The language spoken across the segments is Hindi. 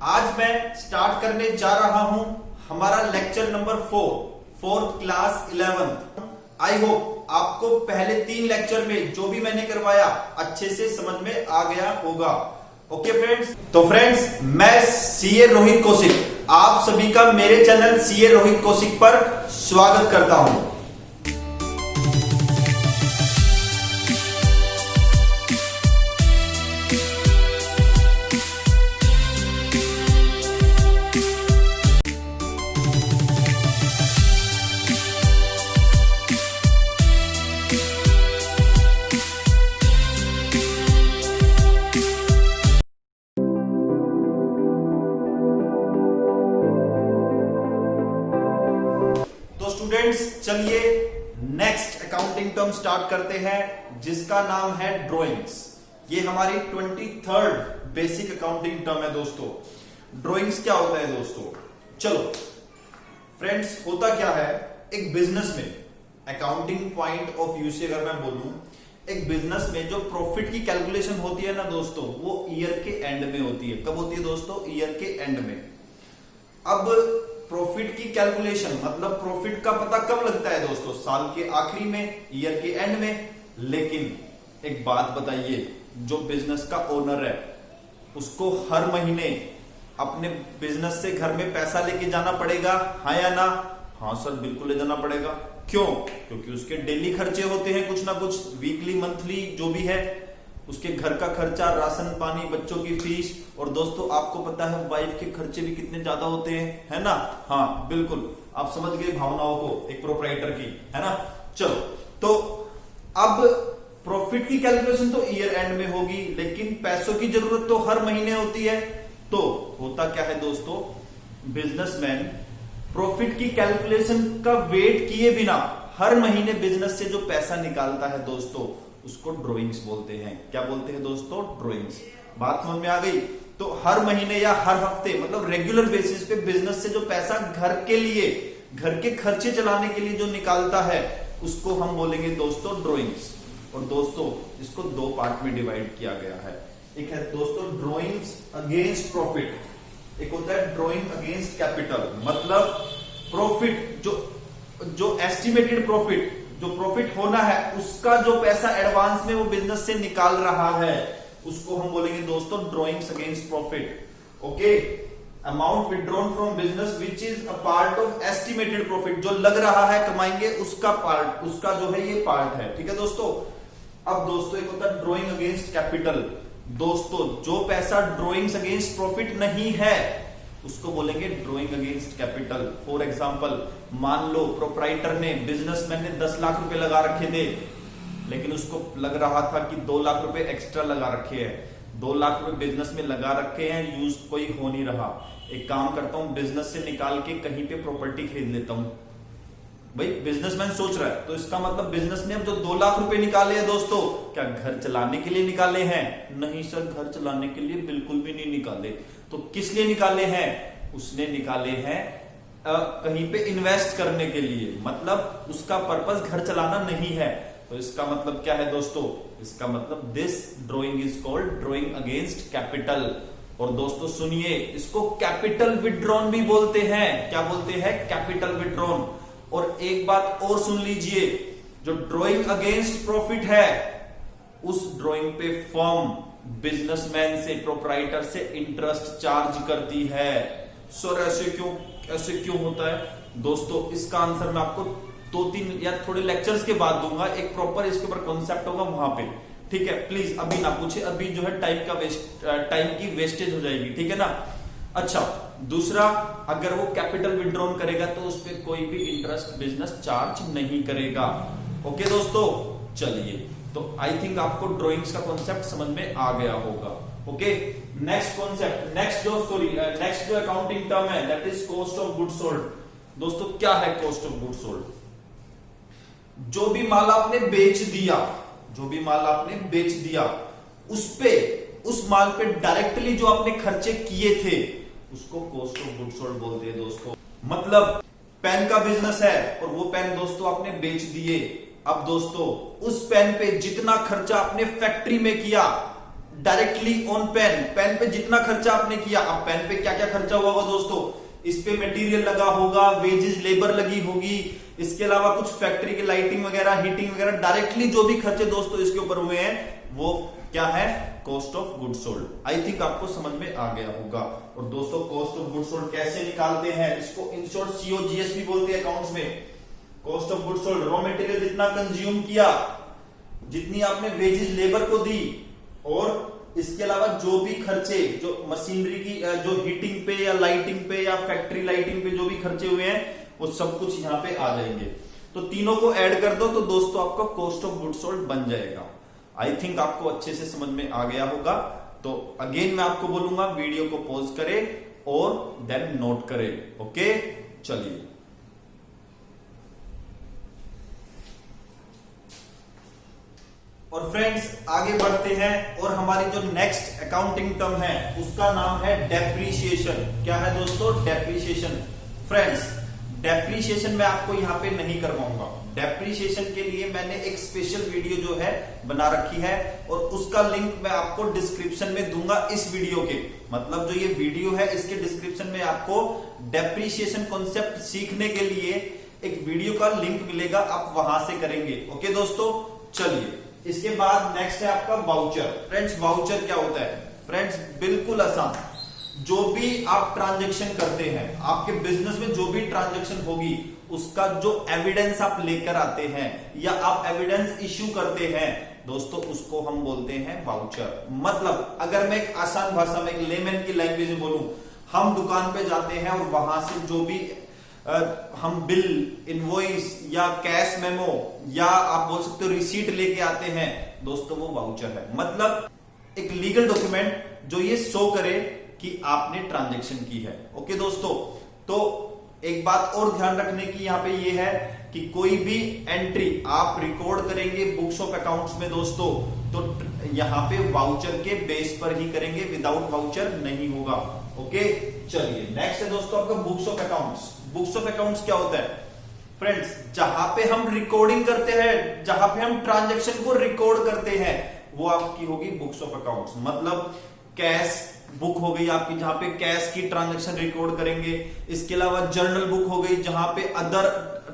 आज मैं स्टार्ट करने जा रहा हूं हमारा lecture number 4th class 11th। I hope आपको पहले 3 लेक्चर में जो भी मैंने करवाया अच्छे से समझ में आ गया होगा। ओके फ्रेंड्स, तो फ्रेंड्स मैं सीए रोहित कौशिक आप सभी का मेरे चैनल सीए रोहित कौशिक पर स्वागत करता हूं। स्टूडेंट्स चलिए नेक्स्ट अकाउंटिंग टर्म स्टार्ट करते हैं जिसका नाम है ड्राइंग्स। ये हमारी 23rd बेसिक अकाउंटिंग टर्म है दोस्तों। ड्राइंग्स क्या होता है दोस्तों? चलो फ्रेंड्स, होता क्या है, एक बिजनेस में अकाउंटिंग पॉइंट ऑफ व्यू से अगर मैं बोलूं, एक बिजनेस में जो प्रॉफिट की कैलकुलेशन होती है ना दोस्तों, वो ईयर के एंड में होती है। कब होती है दोस्तों? ईयर के एंड में। अब प्रॉफिट की कैलकुलेशन मतलब प्रॉफिट का पता कब लगता है दोस्तों? साल के आखिरी में, ईयर के एंड में। लेकिन एक बात बताइए, जो बिजनेस का ओनर है उसको हर महीने अपने बिजनेस से घर में पैसा लेके जाना पड़ेगा, हाँ या ना? हाँ सर, बिल्कुल ले जाना पड़ेगा। क्यों? क्योंकि उसके डेली खर्चे होते हैं कुछ ना कुछ, वीकली मंथली जो भी है, उसके घर का खर्चा, राशन पानी, बच्चों की फीस, और दोस्तों आपको पता है वाइफ के खर्चे भी कितने ज्यादा होते हैं, है ना? हाँ बिल्कुल, आप समझ गए भावनाओं को एक प्रोप्राइटर की, है ना? चलो, तो अब प्रॉफिट की कैलकुलेशन तो ईयर एंड में होगी, लेकिन पैसों की जरूरत तो हर महीने होती है। तो होता क्या है दोस्तों, बिजनेसमैन प्रॉफिट की कैलकुलेशन का वेट किए बिना हर महीने बिजनेस से जो पैसा निकालता है दोस्तों, उसको ड्राइंग्स बोलते हैं। क्या बोलते हैं दोस्तों? ड्राइंग्स। बात समझ में आ गई? तो हर महीने या हर हफ्ते मतलब रेगुलर बेसिस पे बिजनेस से जो पैसा घर के लिए, घर के खर्चे चलाने के लिए जो निकालता है, उसको हम बोलेंगे दोस्तों ड्राइंग्स। और दोस्तों इसको 2 पार्ट में डिवाइड किया गया है। एक है दोस्तों ड्राइंग्स अगेंस्ट प्रॉफिट, एक होता है ड्राइंग अगेंस्ट कैपिटल। मतलब प्रॉफिट जो एस्टिमेटेड प्रॉफिट, जो प्रॉफिट होना है, उसका जो पैसा एडवांस में वो बिजनेस से निकाल रहा है, उसको हम बोलेंगे दोस्तों drawings against profit. Okay, amount withdrawn from business which is a part of estimated profit, जो लग रहा है कमाएंगे उसका पार्ट, उसका जो है ये पार्ट है। ठीक है दोस्तों। अब दोस्तों एक होता है ड्राइंग अगेंस्ट कैपिटल। दोस्तों जो पैसा ड्राइंग्स अगेंस्ट प्रॉफिट नहीं है उसको बोलेंगे drawing against capital. For example, मान लो प्रोप्राइटर ने, बिजनेसमैन ने 10 लाख रुपए लगा रखे थे, लेकिन उसको लग रहा था कि 2 लाख रुपए एक्स्ट्रा लगा रखे हैं। 2 लाख रुपए बिजनेस में लगा रखे हैं, यूज कोई हो नहीं रहा। एक काम करता हूं, बिजनेस से निकाल के कहीं पे प्रॉपर्टी खरीद लेता हूं। भाई बिजनेसमैन सोच रहा है, तो इसका मतलब बिजनेस ने अब जो 2 लाख रुपए निकाले हैं दोस्तों, क्या घर चलाने के लिए निकाले हैं? नहीं सर, घर चलाने के लिए बिल्कुल भी नहीं निकाले। तो किस लिए निकाले हैं? उसने निकाले हैं कहीं पे इन्वेस्ट करने के लिए, मतलब उसका पर्पस घर चलाना नहीं है। तो इसका मतलब क्या है दोस्तों? इसका मतलब this drawing is called drawing against capital. और दोस्तों सुनिए, इसको कैपिटल विड्रॉन भी बोलते हैं। क्या बोलते हैं? Capital withdrawn. और एक बात और सुन लीजिए, जो ड्राइंग अगेंस्ट प्रॉफिट है, उस ड्राइंग पे फर्म बिजनेसमैन से, प्रोप्राइटर से इंटरेस्ट चार्ज करती है। सर ऐसे क्यों होता है दोस्तों? इसका आंसर मैं आपको 2-3 या थोड़े लेक्चर्स के बाद दूंगा। एक प्रॉपर इसके ऊपर कॉन्सेप्ट होगा वहां पे। ठीक है, प्लीज अभी ना पूछे, अभी जो है टाइम की वेस्टेज हो जाएगी। ठीक है ना? अच्छा, दूसरा, अगर वो कैपिटल विड्रॉन करेगा तो उस पर कोई भी इंटरेस्ट बिजनेस चार्ज नहीं करेगा। ओके दोस्तों, चलिए, तो आई थिंक आपको ड्राइंग्स का कॉन्सेप्ट समझ में आ गया होगा। ओके, नेक्स्ट कॉन्सेप्ट, नेक्स्ट जो अकाउंटिंग टर्म है, that is cost of goods sold. दोस्तों क्या है कॉस्ट ऑफ गुड्स सोल्ड? जो भी माल आपने बेच दिया, उस माल पे डायरेक्टली जो आपने खर्चे किए थे, उसको कॉस्ट ऑफ गुड्स सोल्ड बोलते हैं दोस्तों। मतलब पेन का बिजनेस है और वो पेन दोस्तों आपने बेच दिए। अब दोस्तों उस पेन पे जितना खर्चा आपने फैक्ट्री में किया, डायरेक्टली ऑन पेन। पेन पे जितना खर्चा आपने किया, अब पेन पे क्या क्या खर्चा हुआ होगा दोस्तों, इस पे मटेरियल लगा होगा, वेजेस लेबर लगी होगी, इसके अलावा कुछ फैक्ट्री की लाइटिंग वगैरह, हीटिंग वगैरह, डायरेक्टली जो भी खर्चे दोस्तों इसके ऊपर हुए हैं वो क्या है, cost of good sold. I think आपको समझ में आ गया होगा। और दोस्तों कॉस्ट ऑफ गुड सोल्ड कैसे निकालते हैं, इसको इन शॉर्ट COGS भी बोलते हैं अकाउंट्स में। Cost of good sold, raw material जितना कंज्यूम किया, जितनी आपने वेजेस लेबर को दी, और इसके अलावा जो भी खर्चे, जो मशीनरी की जो हीटिंग पे या लाइटिंग पे या फैक्ट्री लाइटिंग पे जो भी खर्चे हुए हैं वो सब कुछ यहाँ पे आ जाएंगे। तो तीनों को ऐड कर दो तो दोस्तों आपका कॉस्ट ऑफ गुड सोल्ड बन जाएगा। आई थिंक आपको अच्छे से समझ में आ गया होगा। तो अगेन मैं आपको बोलूंगा वीडियो को पॉज करें और देन नोट करें। ओके, चलिए और फ्रेंड्स आगे बढ़ते हैं। और हमारी जो नेक्स्ट अकाउंटिंग टर्म है उसका नाम है डेप्रीशिएशन। क्या है दोस्तों, डेप्रीशिएशन। फ्रेंड्स डेप्रीशिएशन मैं आपको यहां पे नहीं करवाऊंगा। डेप्रीशिएशन के लिए मैंने एक स्पेशल वीडियो जो है बना रखी है और उसका लिंक मैं आपको डिस्क्रिप्शन में दूंगा इस वीडियो के। मतलब जो ये वीडियो है इसके डिस्क्रिप्शन में आपको डेप्रीशिएशन कॉन्सेप्ट सीखने के लिए एक वीडियो का लिंक मिलेगा, आप वहां से करेंगे। ओके दोस्तों, चलिए इसके बाद नेक्स्ट है आपका वाउचर। फ्रेंड्स वाउचर क्या होता है? फ्रेंड्स बिल्कुल आसान, जो भी आप ट्रांजैक्शन करते हैं, आपके बिजनेस में जो भी ट्रांजैक्शन होगी उसका जो एविडेंस आप लेकर आते हैं या आप एविडेंस इश्यू करते हैं दोस्तों, उसको हम बोलते हैं वाउचर। मतलब अगर मैं एक आसान भाषा में, एक लेमन की लैंग्वेज में बोलूं, हम दुकान पे जाते हैं और वहां से जो भी हम बिल, इनवॉइस या कैश मेमो या आप बोल सकते हो रिसीट लेके आते हैं दोस्तों, वो वाउचर है। मतलब एक लीगल डॉक्यूमेंट जो ये शो करे कि आपने ट्रांजैक्शन की है। ओके दोस्तों, तो एक बात और ध्यान रखने की यहां पे ये है कि कोई भी एंट्री आप रिकॉर्ड करेंगे बुक्स ऑफ अकाउंट्स में दोस्तों, तो यहां पे वाउचर के बेस पर ही करेंगे, विदाउट वाउचर नहीं होगा। ओके, चलिए नेक्स्ट है दोस्तों आपका books of accounts. Books of accounts क्या होता है? फ्रेंड्स जहां पे हम रिकॉर्डिंग करते हैं, जहां पे हम ट्रांजैक्शन को रिकॉर्ड करते हैं, वो आपकी होगी बुक्स ऑफ अकाउंट्स। मतलब कैश बुक हो गई आपकी, जहां पे कैश की ट्रांजैक्शन रिकॉर्ड करेंगे। इसके अलावा जर्नल बुक हो गई, जहां पे अदर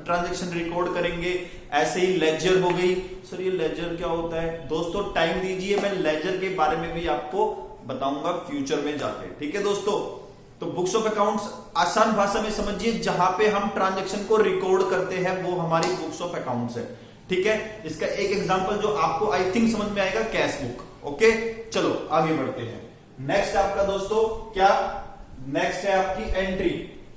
ट्रांजैक्शन रिकॉर्ड करेंगे। ऐसे ही लेजर हो गई। सर ये लेजर क्या होता है? दोस्तों टाइम दीजिए, मैं लेजर के बारे में भी आपको बताऊंगा फ्यूचर में जाके। ठीक है दोस्तों, तो बुक्स ऑफ अकाउंट्स आसान भाषा में समझिए, जहां पे हम ट्रांजैक्शन को रिकॉर्ड करते हैं वो हमारी बुक्स ऑफ अकाउंट्स है। ठीक है, इसका एक एग्जांपल जो आपको आई थिंक समझ में आएगा, कैश बुक। ओके, चलो आगे बढ़ते हैं। नेक्स्ट आपका दोस्तों क्या? नेक्स्ट है आपकी entry.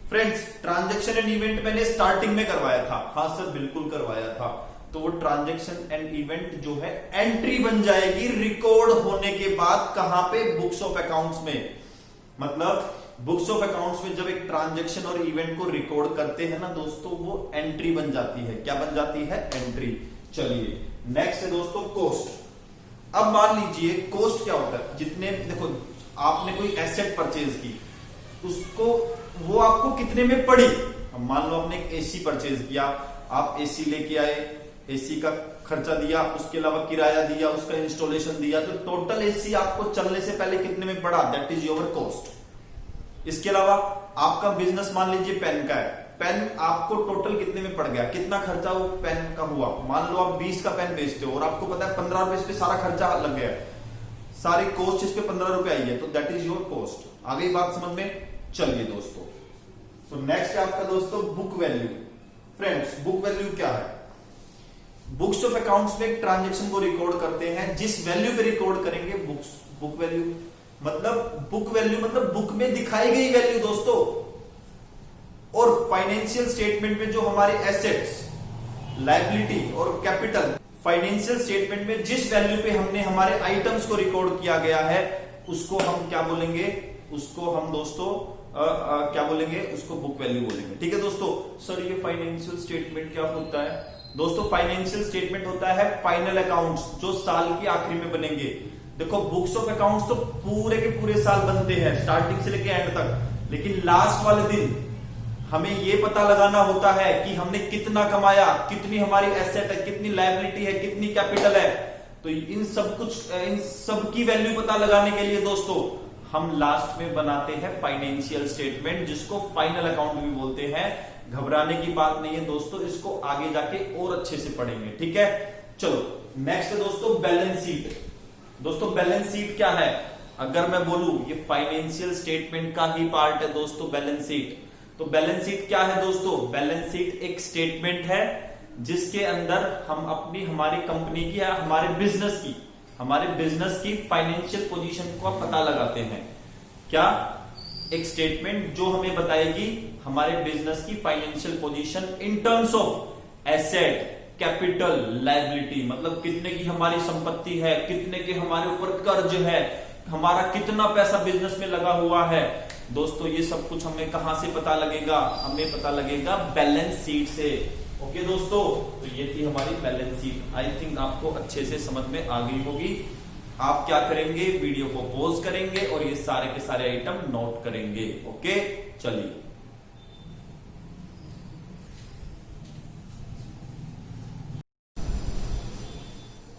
Friends transaction and event मैंने स्टार्टिंग में करवाया था। हाँ सर बिल्कुल करवाया था। तो वो ट्रांजैक्शन एंड इवेंट जो है एंट्री बन जाएगी रिकॉर्ड होने के बाद। कहां पे? बुक्स ऑफ अकाउंट्स में। मतलब बुक्स ऑफ अकाउंट्स में जब एक ट्रांजैक्शन और इवेंट को रिकॉर्ड करते हैं ना दोस्तों, वो एंट्री बन जाती है। क्या बन जाती है? एंट्री। चलिए नेक्स्ट है दोस्तों कॉस्ट। अब मान लीजिए कॉस्ट क्या होता है? जितने, देखो आपने कोई एसेट परचेज की, उसको वो आपको कितने में पड़ी। मान लो आपने एक एसी परचेज किया, आप एसी लेके आए, एसी का खर्चा दिया, उसके अलावा किराया दिया, उसका इंस्टॉलेशन दिया, तो टोटल एसी आपको चलने से पहले कितने में पड़ा? That is your cost. इसके अलावा आपका बिजनेस मान लीजिए पेन का है, पेन आपको टोटल कितने में पड़ गया, कितना खर्चा वो पेन का हुआ। मान लो आप 20 का पेन बेचते हो और आपको पता है 15 रुपए इस पे सारा खर्चा लग गया, सारी कॉस्ट इस पे 15 रुपए आई है, तो दैट इज योर कॉस्ट। आ गई बात समझ में? चलिए दोस्तों, तो नेक्स्ट है आपका दोस्तों book value. Friends book value क्या है? बुक्स ऑफ अकाउंट्स में ट्रांजैक्शन को रिकॉर्ड करते हैं, जिस वैल्यू पे रिकॉर्ड करेंगे बुक वैल्यू। मतलब बुक वैल्यू मतलब बुक में दिखाई गई वैल्यू दोस्तों। और फाइनेंशियल स्टेटमेंट में जो हमारे एसेट्स, लायबिलिटी और कैपिटल, फाइनेंशियल स्टेटमेंट में जिस वैल्यू पे हमने हमारे आइटम्स को रिकॉर्ड किया गया है, उसको हम क्या बोलेंगे? उसको हम दोस्तों क्या बोलेंगे? उसको बुक वैल्यू बोलेंगे। ठीक है दोस्तों। सर ये फाइनेंशियल स्टेटमेंट क्या होता है? दोस्तों फाइनेंशियल स्टेटमेंट होता है फाइनल अकाउंट्स जो साल के आखिरी में बनेंगे। देखो बुक्स ऑफ अकाउंट्स तो पूरे के पूरे साल बनते हैं, स्टार्टिंग से लेके एंड तक, लेकिन लास्ट वाले दिन हमें ये पता लगाना होता है कि हमने कितना कमाया, कितनी हमारी एसेट है, कितनी लायबिलिटी है, कितनी कैपिटल है। तो इन सब की वैल्यू पता लगाने के लिए दोस्तों हम लास्ट में बनाते हैं फाइनेंशियल स्टेटमेंट, जिसको फाइनल अकाउंट भी बोलते हैं। घबराने की बात नहीं है दोस्तों, इसको आगे जाके और अच्छे से पढ़ेंगे, ठीक है। चलो नेक्स्ट है दोस्तों बैलेंस शीट। दोस्तों बैलेंस शीट क्या है? अगर मैं बोलूं ये फाइनेंशियल स्टेटमेंट का ही पार्ट है दोस्तों बैलेंस शीट। तो बैलेंस शीट क्या है दोस्तों? बैलेंस शीट एक स्टेटमेंट है जिसके अंदर हम हमारी कंपनी की या हमारे बिजनेस की फाइनेंशियल पोजीशन का पता लगाते हैं। क्या? एक स्टेटमेंट जो हमें बताएगी हमारे बिजनेस की financial position in terms of asset, capital, liability, मतलब कितने की हमारी संपत्ति है, कितने के हमारे ऊपर कर्ज है, हमारा कितना पैसा बिजनेस में लगा हुआ है। दोस्तों ये सब कुछ हमें कहां से पता लगेगा? हमें पता लगेगा बैलेंस शीट से। ओके दोस्तों, तो ये थी हमारी बैलेंस शीट। आई थिंक आपको अच्छे से समझ में आ गई होगी। आप क्या करेंगे? वीडियो को पॉज करेंगे और ये सारे के सारे आइटम नोट करेंगे। ओके चलिए,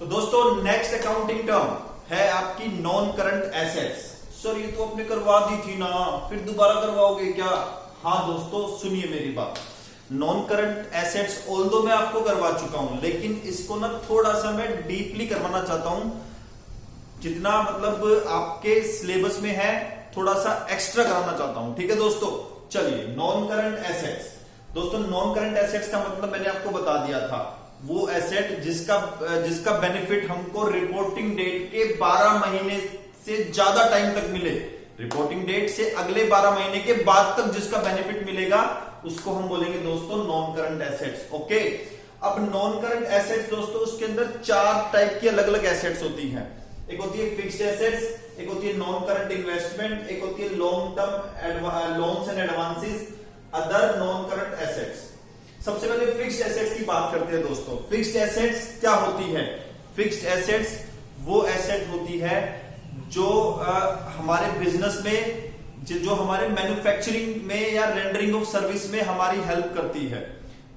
तो दोस्तों नेक्स्ट अकाउंटिंग टर्म है आपकी नॉन करंट एसेट्स। सर ये तो आपने करवा दी थी ना, फिर दोबारा करवाओगे क्या? हाँ दोस्तों सुनिए मेरी बात। नॉन करंट एसेट्स ऑल्दो मैं आपको करवा चुका हूं, लेकिन इसको ना थोड़ा सा मैं डीपली करवाना चाहता हूं। जितना मतलब आपके सिलेबस में है थोड़ा सा एक्स्ट्रा कराना चाहता हूं, ठीक है दोस्तों। चलिए नॉन करंट एसेट्स। दोस्तों नॉन करंट एसेट्स का मतलब मैंने आपको बता दिया था, वो एसेट जिसका बेनिफिट हमको रिपोर्टिंग डेट के 12 महीने से ज्यादा टाइम तक मिले। रिपोर्टिंग डेट से अगले 12 महीने के बाद तक जिसका बेनिफिट मिलेगा उसको हम बोलेंगे दोस्तों नॉन करंट एसेट्स। ओके, अब नॉन करंट एसेट्स दोस्तों उसके अंदर 4 टाइप की अलग अलग एसेट्स होती हैं। एक होती है फिक्स्ड एसेट्स, एक होती है नॉन करंट इन्वेस्टमेंट, एक होती है long term loans and advances, other non current assets. सबसे पहले फिक्स्ड एसेट्स की बात करते हैं दोस्तों। फिक्स्ड एसेट्स क्या होती है? फिक्स्ड एसेट्स वो एसेट होती है जो हमारे बिजनेस में, जो हमारे मैन्युफैक्चरिंग में या रेंडरिंग ऑफ सर्विस में हमारी हेल्प करती है,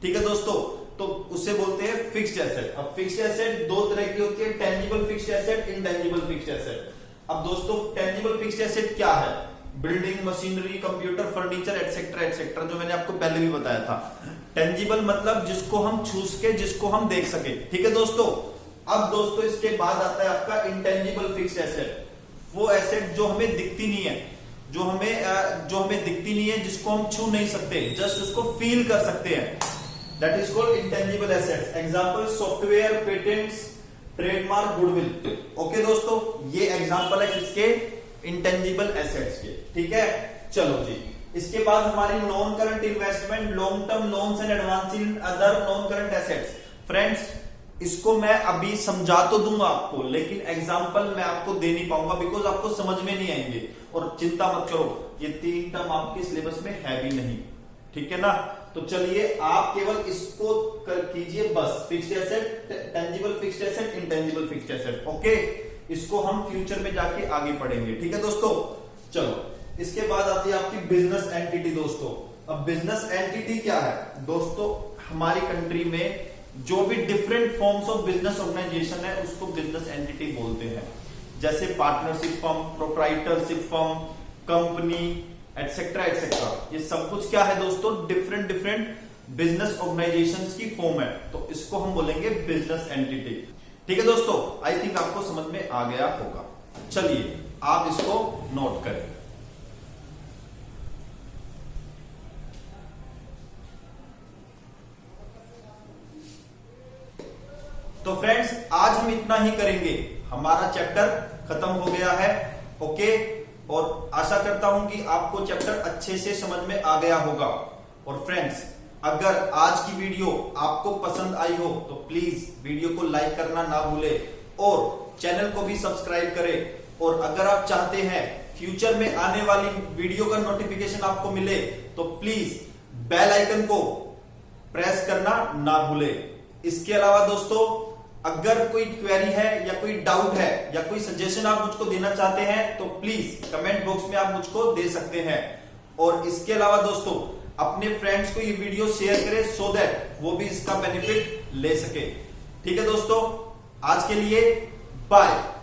ठीक है दोस्तों। तो उसे बोलते हैं फिक्स्ड एसेट। अब फिक्स्ड एसेट 2 तरह की होती है, tangible fixed asset, intangible fixed asset. अब दोस्तों टेंजिबल फिक्स्ड एसेट क्या है? Building, machinery, computer, furniture etcetera etcetera, जो मैंने आपको पहले भी बताया था। टेंजिबल मतलब जिसको हम छू सके, जिसको हम देख सके, ठीक है दोस्तों। अब दोस्तों इसके बाद आता है आपका इंटेंजिबल फिक्स्ड एसेट। वो एसेट जो हमें दिखती नहीं है, जो हमें दिखती नहीं है, जिसको हम छू नहीं सकते, जस्ट उसको फील कर सकते हैं, that is called intangible assets. Example software, patents, trademark, goodwill. Okay दोस्तों, ये एग्जांपल है किसके? इंटेंजिबल एसेट्स के, ठीक है। चलो जी, इसके बाद हमारी non current investment, long term loans and advances in other non current assets. Friends इसको मैं अभी समझा तो दूंगा आपको, लेकिन एग्जांपल मैं आपको दे नहीं पाऊंगा बिकॉज आपको समझ में नहीं आएंगे। और चिंता मत करो, ये 3 टर्म आपके सिलेबस में है भी नहीं, ठीक है ना। तो चलिए आप केवल इसको कीजिए बस, fixed asset, tangible fixed asset, intangible fixed asset. Okay, इसको हम फ्यूचर में जाके आगे पढ़ेंगे, ठीक है दोस्तों। चलो इसके बाद आती है आपकी बिजनेस एंटिटी दोस्तों। अब बिजनेस एंटिटी क्या है दोस्तों? हमारी कंट्री में जो भी different forms of business organisation है उसको बिजनेस एंटिटी बोलते हैं। जैसे partnership firm, proprietorship firm, company etcetera etcetera. ये सब कुछ क्या है दोस्तों? डिफरेंट बिजनेस ऑर्गेनाइजेशंस की फॉर्म है, तो इसको हम बोलेंगे बिजनेस एंटिटी, ठीक है दोस्तों। आई थिंक आपको समझ में आ गया होगा। चलिए आप इसको नोट करें। तो फ्रेंड्स आज हम इतना ही करेंगे, हमारा चैप्टर खत्म हो गया है। ओके, और आशा करता हूं कि आपको चैप्टर अच्छे से समझ में आ गया होगा। और फ्रेंड्स अगर आज की वीडियो आपको पसंद आई हो तो प्लीज वीडियो को लाइक करना ना भूले और चैनल को भी सब्सक्राइब करें। और अगर आप चाहते हैं फ्यूचर में आने वाली वीडियो का नोटिफिकेशन आपको मिले तो प्लीज बेल आइकन को प्रेस करना ना भूले। इसके अलावा दोस्तों अगर कोई क्वेरी है या कोई डाउट है या कोई सजेशन आप मुझको देना चाहते हैं तो प्लीज कमेंट बॉक्स में आप मुझको दे सकते हैं। और इसके अलावा दोस्तों अपने फ्रेंड्स को ये वीडियो शेयर करें सो दैट वो भी इसका बेनिफिट ले सके। ठीक है दोस्तों, आज के लिए बाय।